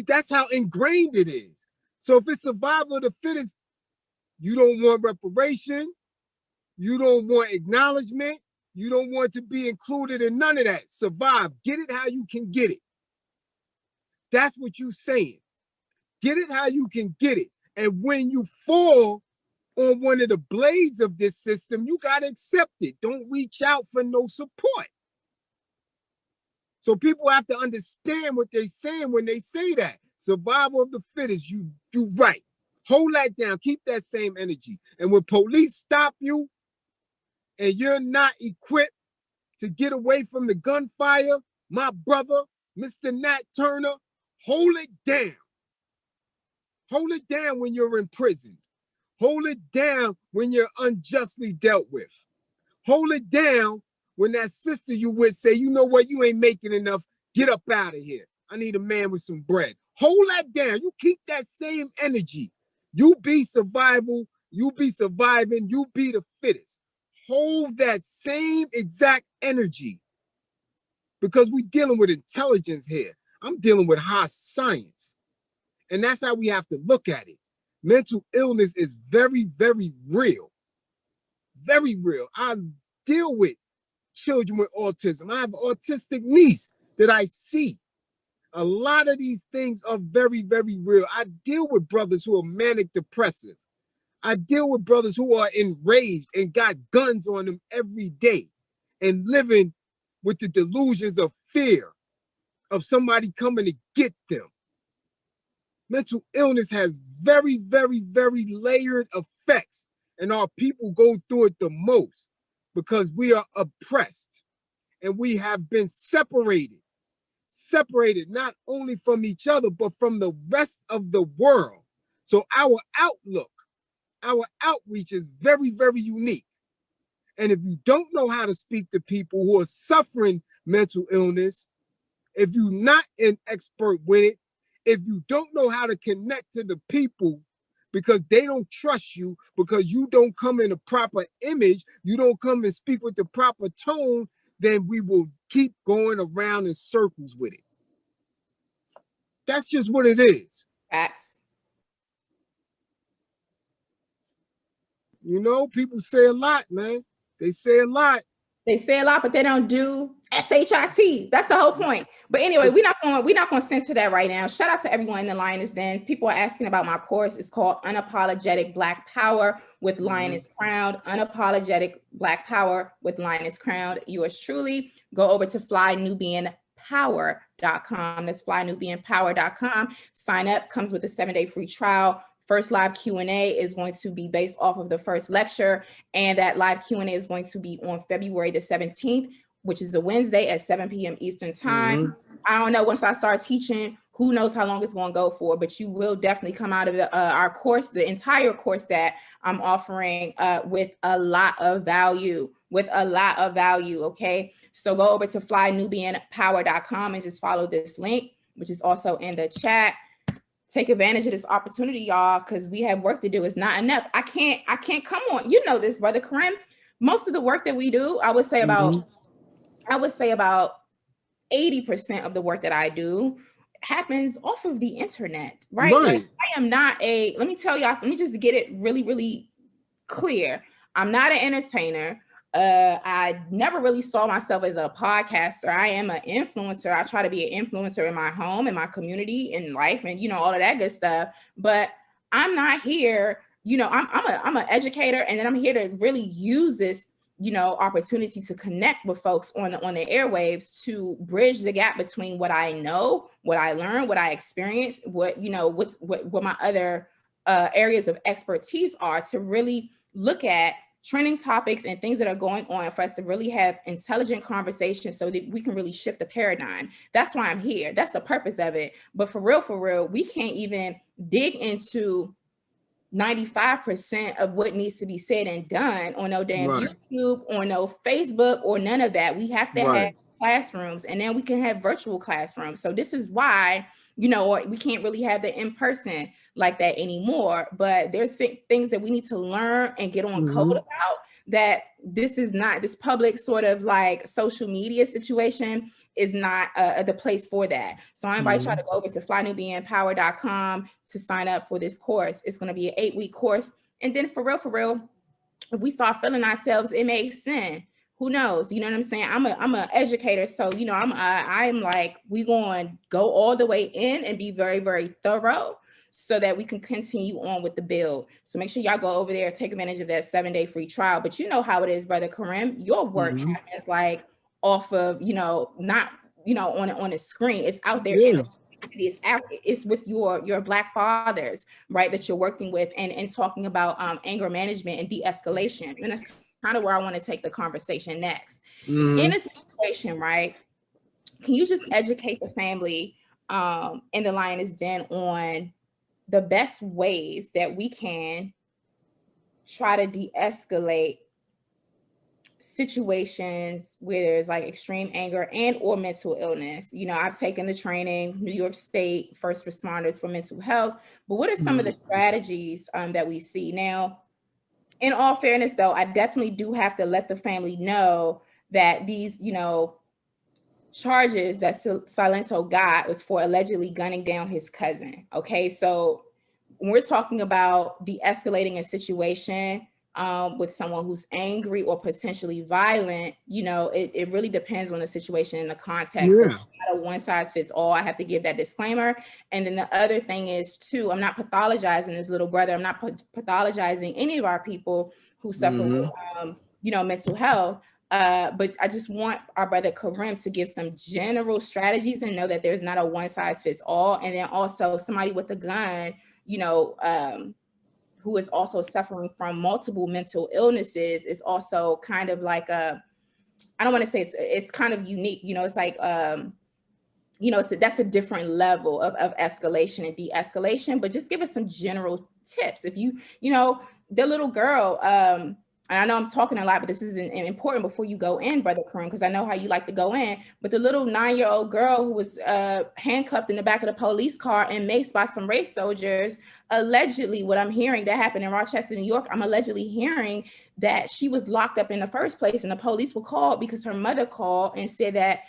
Speaker 2: That's how ingrained it is. So if it's survival of the fittest, you don't want reparation, you don't want acknowledgement, you don't want to be included in none of that. Survive. Get it how you can get it. That's what you're saying. Get it how you can get it. And when you fall on one of the blades of this system, you got to accept it. Don't reach out for no support. So people have to understand what they're saying when they say that. Survival of the fittest, you do right. Hold that down. Keep that same energy. And when police stop you and you're not equipped to get away from the gunfire, my brother, Mr. Nat Turner, hold it down. Hold it down when you're in prison. Hold it down when you're unjustly dealt with. Hold it down when that sister you with say, you know what, you ain't making enough, get up out of here. I need a man with some bread. Hold that down. You keep that same energy. You be survival, you be surviving, you be the fittest. Hold that same exact energy, because we're dealing with intelligence here. I'm dealing with high science. And that's how we have to look at it. Mental illness is very, very real. Very real. I deal with children with autism. I have an autistic niece that I see. A lot of these things are very, very real. I deal with brothers who are manic depressive. I deal with brothers who are enraged and got guns on them every day and living with the delusions of fear of somebody coming to get them. Mental illness has very, very, very layered effects, and our people go through it the most because we are oppressed and we have been separated not only from each other, but from the rest of the world. So our outlook, our outreach is very, very unique. And if you don't know how to speak to people who are suffering mental illness, if you're not an expert with it, if you don't know how to connect to the people because they don't trust you, because you don't come in a proper image, you don't come and speak with the proper tone, then we will keep going around in circles with it. That's just what it is.
Speaker 1: Facts.
Speaker 2: You know, people say a lot, man. They say a lot.
Speaker 1: They say a lot, but they don't do SHIT. That's the whole point. But anyway, we're not going to censor that right now. Shout out to everyone in the Lioness Den. People are asking about my course. It's called Unapologetic Black Power with Lioness Crowned. Unapologetic Black Power with Lioness Crowned. Yours truly. Go over to flynubianpower.com. That's flynubianpower.com. Sign up. Comes with a 7-day free trial. First live Q&A is going to be based off of the first lecture, and that live Q&A is going to be on February the 17th, which is a Wednesday at 7 p.m. Eastern time. I don't know, once I start teaching, who knows how long it's going to go for, but you will definitely come out of our course, the entire course that I'm offering with a lot of value, okay? So go over to flynubianpower.com and just follow this link, which is also in the chat. Take advantage of this opportunity, y'all, because we have work to do. It's not enough. I can't come on. You know this, Brother Karim. Most of the work that we do, I would say about 80% of the work that I do happens off of the internet, right? Like, I am not let me tell y'all, let me just get it really, really clear. I'm not an entertainer. I never really saw myself as a podcaster. I am an influencer. I try to be an influencer in my home, in my community, in life, and all of that good stuff. But I'm not here, I'm an educator, and then I'm here to really use this, opportunity to connect with folks on the airwaves to bridge the gap between what I know, what I learned, what I experienced, what my other areas of expertise are, to really look at trending topics and things that are going on for us to really have intelligent conversations so that we can really shift the paradigm. That's why I'm here. That's the purpose of it. But for real, we can't even dig into 95% of what needs to be said and done on no damn
Speaker 2: Right.
Speaker 1: YouTube, or no Facebook, or none of that. We have to have
Speaker 2: Right.
Speaker 1: classrooms, and then we can have virtual classrooms. So this is why, or we can't really have the in-person like that anymore. But there's things that we need to learn and get on code about, that this is not, this public sort of like social media situation is not the place for that. So I invite y'all to go over to flynubianpower.com to sign up for this course. It's going to be an 8-week course. And then for real, if we start feeling ourselves, it makes sense. Who knows? You know what I'm saying? I'm an educator. So, I'm like, we going to go all the way in and be very, very thorough so that we can continue on with the build. So make sure y'all go over there, take advantage of that 7-day free trial. But you know how it is, Brother Karim, your work happens like off of, not, on a screen. It's out there in the community. It's with your Black fathers, right, that you're working with, and talking about anger management and de-escalation. And that's kind of where I want to take the conversation next. In a situation, right, can you just educate the family in the Lioness Den on the best ways that we can try to de-escalate situations where there's like extreme anger and or mental illness? I've taken the training, New York State first responders for mental health, but what are some of the strategies that we see now? In all fairness, though, I definitely do have to let the family know that these, charges that Silento got was for allegedly gunning down his cousin. Okay, so when we're talking about de-escalating a situation with someone who's angry or potentially violent, it really depends on the situation and the context. So it's not a one size fits all. I have to give that disclaimer. And then the other thing is too, I'm not pathologizing this little brother. I'm not pathologizing any of our people who suffer with, mental health. But I just want our brother Karim to give some general strategies and know that there's not a one size fits all. And then also somebody with a gun, who is also suffering from multiple mental illnesses is also kind of like I don't want to say it's kind of unique, it's like, that's a different level of escalation and de-escalation. But just give us some general tips. If the little girl, and I know I'm talking a lot, but this is important before you go in, Brother Karim, because I know how you like to go in. But the little 9-year-old girl who was handcuffed in the back of the police car and maced by some race soldiers, allegedly, what I'm hearing that happened in Rochester, New York, I'm allegedly hearing that she was locked up in the first place, and the police were called because her mother called and said that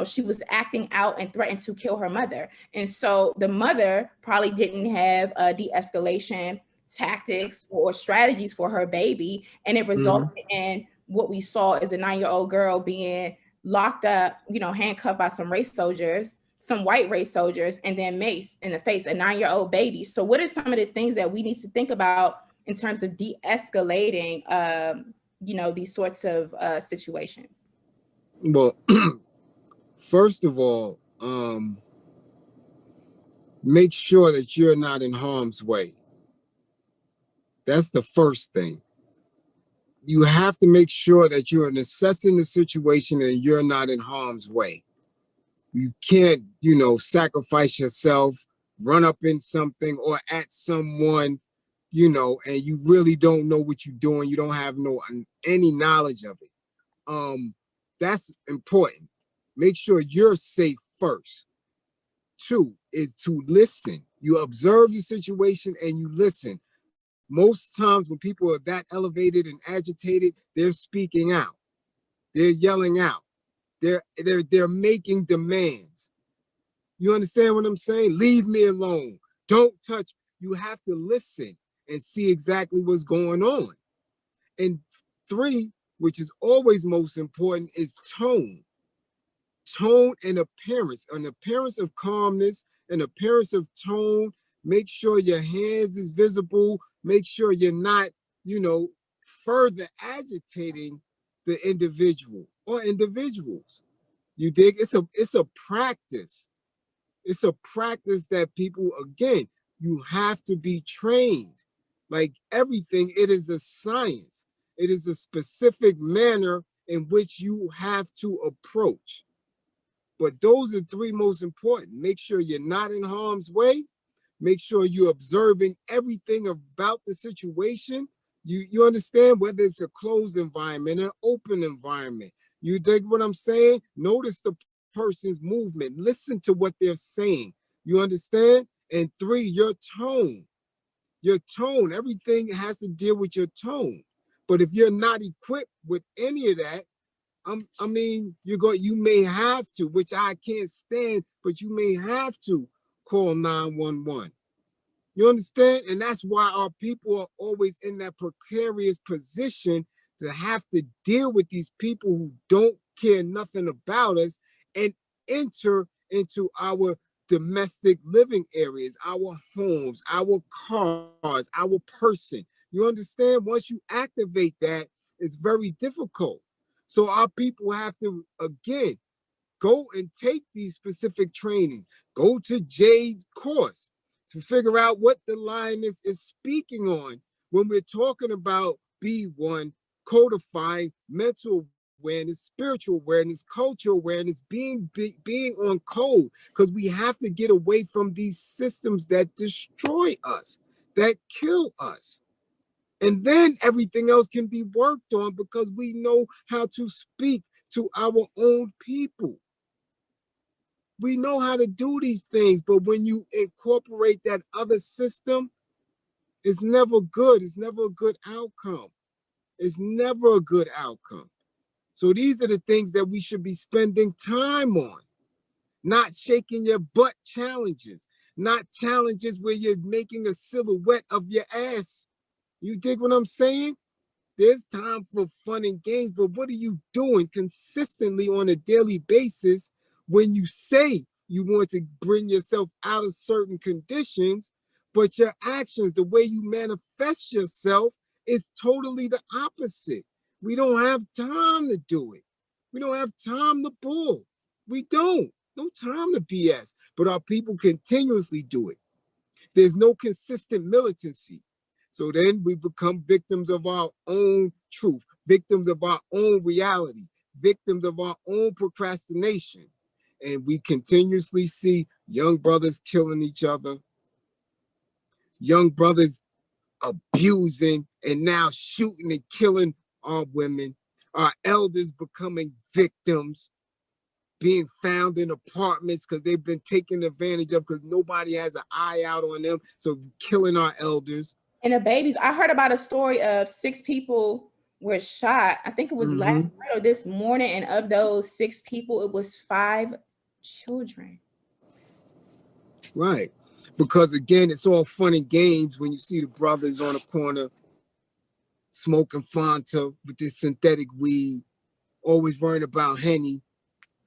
Speaker 1: she was acting out and threatened to kill her mother. And so the mother probably didn't have de-escalation tactics or strategies for her baby. And it resulted in what we saw as a 9-year-old girl being locked up, handcuffed by some race soldiers, some white race soldiers, and then maced in the face, a 9-year-old baby. So what are some of the things that we need to think about in terms of de-escalating, these sorts of situations?
Speaker 2: Well, first of all, make sure that you're not in harm's way. That's the first thing. You have to make sure that you're assessing the situation and you're not in harm's way. You can't, sacrifice yourself, run up in something or at someone, and you really don't know what you're doing. You don't have any knowledge of it. That's important. Make sure you're safe first. 2 is to listen. You observe the situation and you listen. Most times when people are that elevated and agitated, they're speaking out. They're yelling out. They're making demands. You understand what I'm saying? Leave me alone. Don't touch. You have to listen and see exactly what's going on. And 3, which is always most important, is tone. Tone and appearance. An appearance of calmness, an appearance of tone Make sure your hands is visible. Make sure you're not, you know, further agitating the individual or individuals. You dig? It's a practice. It's a practice that people, again, you have to be trained. Like everything, it is a science. It is a specific manner in which you have to approach. But those are three most important. Make sure you're not in harm's way. Make sure you're observing everything about the situation. You understand, whether it's a closed environment, an open environment. You dig what I'm saying? Notice the person's movement. Listen to what they're saying. You understand? And three, your tone. Your tone. Everything has to deal with your tone. But if you're not equipped with any of that, I mean, you may have to, which I can't stand, but you may have to call 911. You understand? And that's why our people are always in that precarious position to have to deal with these people who don't care nothing about us and enter into our domestic living areas, our homes, our cars, our person. You understand? Once you activate that, it's very difficult. So our people have to, again, go and take these specific trainings. Go to Jade's course to figure out what the lioness is speaking on when we're talking about B1, codifying mental awareness, spiritual awareness, cultural awareness, being on code, because we have to get away from these systems that destroy us, that kill us. And then everything else can be worked on because we know how to speak to our own people. We know how to do these things, but when you incorporate that other system, it's never good. It's never a good outcome. It's never a good outcome. So these are the things that we should be spending time on, not shaking your butt challenges, not challenges where you're making a silhouette of your ass. You dig what I'm saying? There's time for fun and games, but what are you doing consistently on a daily basis when you say you want to bring yourself out of certain conditions, but your actions, the way you manifest yourself, is totally the opposite? We don't have time to do it. We don't have time to bull. We don't. No time to BS. But our people continuously do it. There's no consistent militancy. So then we become victims of our own truth, victims of our own reality, victims of our own procrastination. And we continuously see young brothers killing each other, young brothers abusing and now shooting and killing our women, our elders becoming victims, being found in apartments because they've been taken advantage of because nobody has an eye out on them. So killing our elders.
Speaker 1: And the babies, I heard about a story of 6 people were shot. I think it was last night or this morning. And of those 6 people, it was 5 children.
Speaker 2: Right. Because again, it's all fun and games when you see the brothers on the corner smoking Fanta with this synthetic weed, always worrying about Henny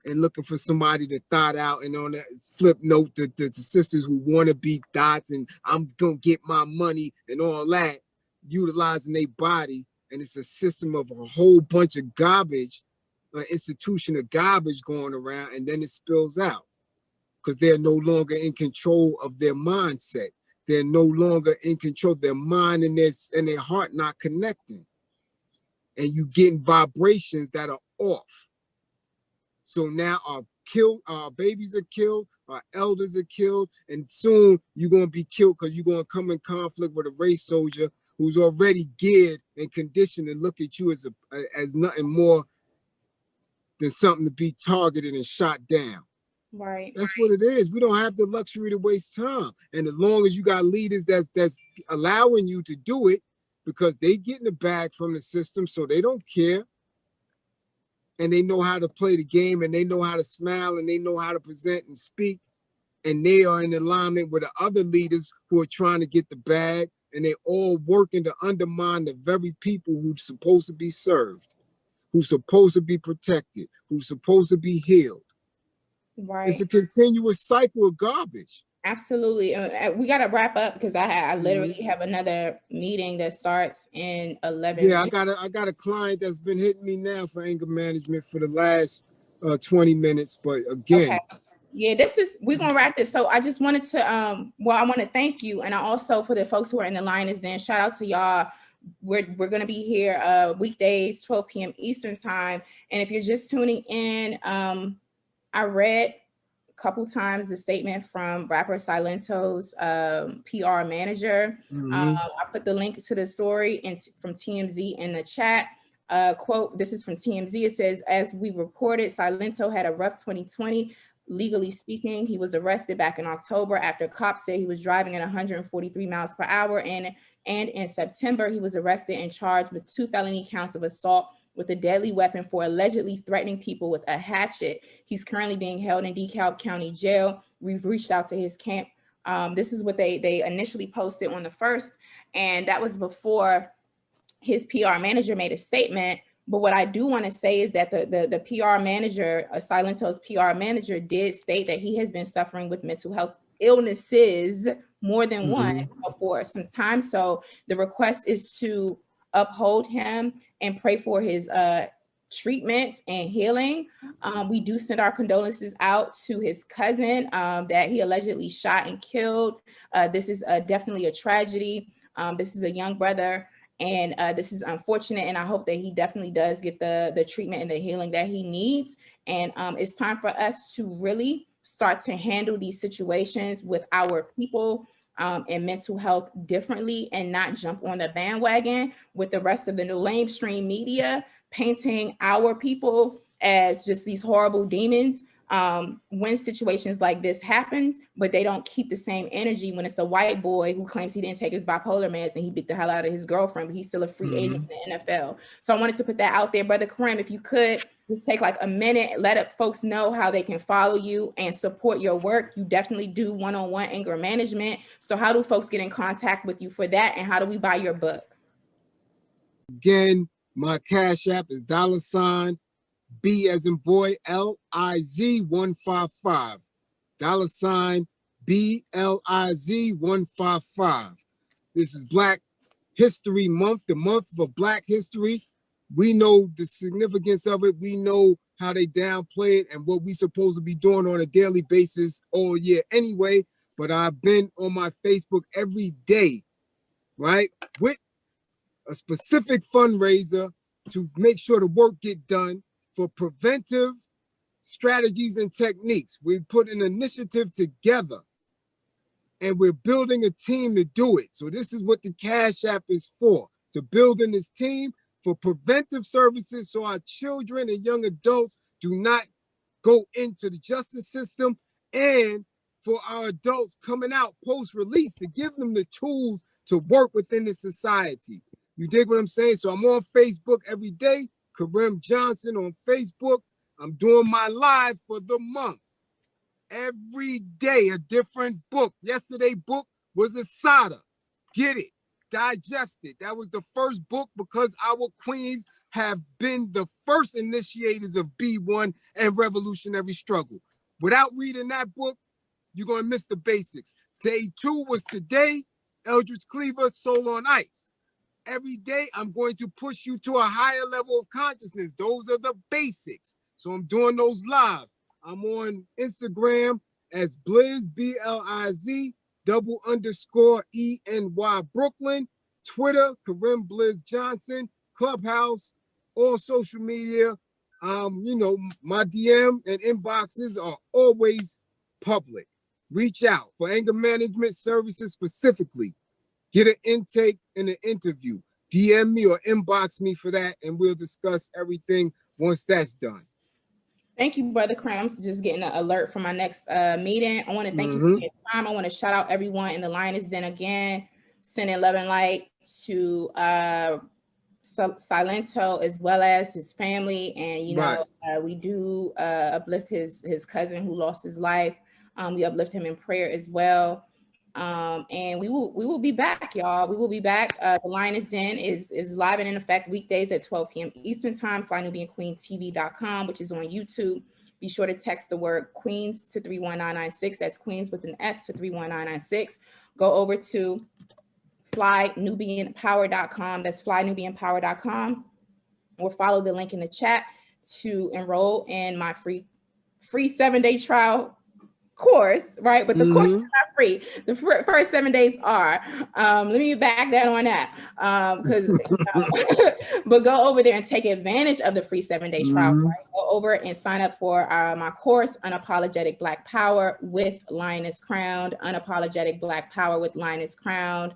Speaker 2: and looking for somebody to thought out. And on that flip note, the sisters who want to be thoughts and I'm going to get my money and all that, utilizing their body. And it's a system of a whole bunch of garbage, an institution of garbage going around, and then it spills out because they're no longer in control of their mindset. They're no longer in control. Their mind and their heart not connecting. And you getting vibrations that are off. So now our babies are killed, our elders are killed, and soon you're going to be killed because you're going to come in conflict with a race soldier who's already geared and conditioned to look at you as nothing more than something to be targeted and shot down.
Speaker 1: Right.
Speaker 2: That's what it is. We don't have the luxury to waste time. And as long as you got leaders that's allowing you to do it because they get in the bag from the system, so they don't care. And they know how to play the game and they know how to smile and they know how to present and speak. And they are in alignment with the other leaders who are trying to get the bag, and they're all working to undermine the very people who's supposed to be served, who's supposed to be protected, who's supposed to be healed.
Speaker 1: Right.
Speaker 2: It's a continuous cycle of garbage.
Speaker 1: Absolutely. We got to wrap up because I literally have another meeting that starts in 11
Speaker 2: Yeah,
Speaker 1: minutes.
Speaker 2: I got a client that's been hitting me now for anger management for the last 20 minutes. But
Speaker 1: Okay.
Speaker 2: again,
Speaker 1: Yeah, we're gonna wrap this. So I just wanted to I want to thank you, and I also, for the folks who are in the line is then, shout out to y'all. We're gonna be here weekdays 12 p.m. Eastern time. And if you're just tuning in, I read couple times the statement from rapper Silento's PR manager. I put the link to the story from TMZ in the chat. Quote, this is from TMZ. It says, as we reported, Silento had a rough 2020. Legally speaking, he was arrested back in October after cops said he was driving at 143 miles per hour. And in September, he was arrested and charged with 2 felony counts of assault with a deadly weapon for allegedly threatening people with a hatchet. He's currently being held in DeKalb County Jail. We've reached out to his camp. This is what they initially posted on the 1st, and that was before his PR manager made a statement. But what I do want to say is that the PR manager, Silento's PR manager, did state that he has been suffering with mental health illnesses, more than one, for some time. So the request is to uphold him and pray for his treatment and healing. We do send our condolences out to his cousin that he allegedly shot and killed. This is definitely a tragedy. This is a young brother, and this is unfortunate, and I hope that he definitely does get the treatment and the healing that he needs. And it's time for us to really start to handle these situations with our people and mental health differently, and not jump on the bandwagon with the rest of the mainstream media painting our people as just these horrible demons when situations like this happens, but they don't keep the same energy when it's a white boy who claims he didn't take his bipolar meds and he beat the hell out of his girlfriend, but he's still a free agent in the NFL. So I wanted to put that out there. Brother Karim, if you could just take like a minute, let folks know how they can follow you and support your work. You definitely do one-on-one anger management. So how do folks get in contact with you for that, and how do we buy your book?
Speaker 2: Again, my Cash App is $ B as in boy, LIZ 155. $ BLIZ 155. This is Black History Month, the month of Black history. We know the significance of it. We know how they downplay it and what we supposed to be doing on a daily basis all year anyway. But I've been on my Facebook every day, right, with a specific fundraiser to make sure the work get done for preventive strategies and techniques. We put an initiative together and we're building a team to do it. So this is what the Cash App is for, to building this team for preventive services so our children and young adults do not go into the justice system, and for our adults coming out post-release to give them the tools to work within the society. You dig what I'm saying? So I'm on Facebook every day, Karim Johnson on Facebook. I'm doing my live for the month. Every day, a different book. Yesterday book was Asada. Get it, digest it. That was the first book because our queens have been the first initiators of B1 and revolutionary struggle. Without reading that book, you're going to miss the basics. Day 2 was today, Eldridge Cleaver, Soul on Ice. Every day, I'm going to push you to a higher level of consciousness. Those are the basics. So I'm doing those live. I'm on Instagram as Blizz, BLIZ, _ENY Brooklyn, Twitter, Karim Blizz Johnson, Clubhouse, all social media. You know, my DM and inboxes are always public. Reach out for anger management services specifically. Get an intake and an interview. DM me or inbox me for that, and we'll discuss everything once that's done.
Speaker 1: Thank you, Brother Krams. Just getting an alert for my next meeting. I want to thank you for your time. I want to shout out everyone in the Lioness Den again. Sending love and light to Silento as well as his family. And, you know, we do uplift his cousin who lost his life. We uplift him in prayer as well. And we will be back, y'all. We will be back. The Lioness Den is live and in effect weekdays at 12 p.m. Eastern time, FlyNubianQueenTV.com, which is on YouTube. Be sure to text the word Queens to 31996. That's Queens with an S to 31996. Go over to flynubianpower.com. That's flynubianpower.com. Or follow the link in the chat to enroll in my free 7-day trial course, right? But the course is not free. The first 7 days are. Let me back that on that. But go over there and take advantage of the free 7-day trial. Right? Go over and sign up for my course, Unapologetic Black Power with Lioness Crowned. Unapologetic Black Power with Lioness Crowned.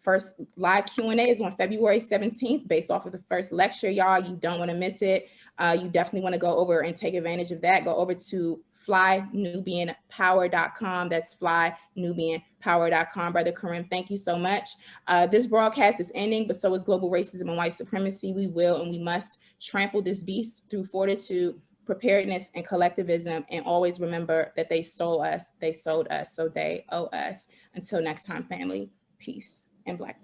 Speaker 1: First live Q&A is on February 17th, based off of the first lecture, y'all. You don't want to miss it. You definitely want to go over and take advantage of that. Go over to flynubianpower.com. That's flynubianpower.com. Brother Karim, thank you so much. This broadcast is ending, but so is global racism and white supremacy. We will and we must trample this beast through fortitude, preparedness, and collectivism. And always remember that they stole us, they sold us, so they owe us. Until next time, family, peace and Black power.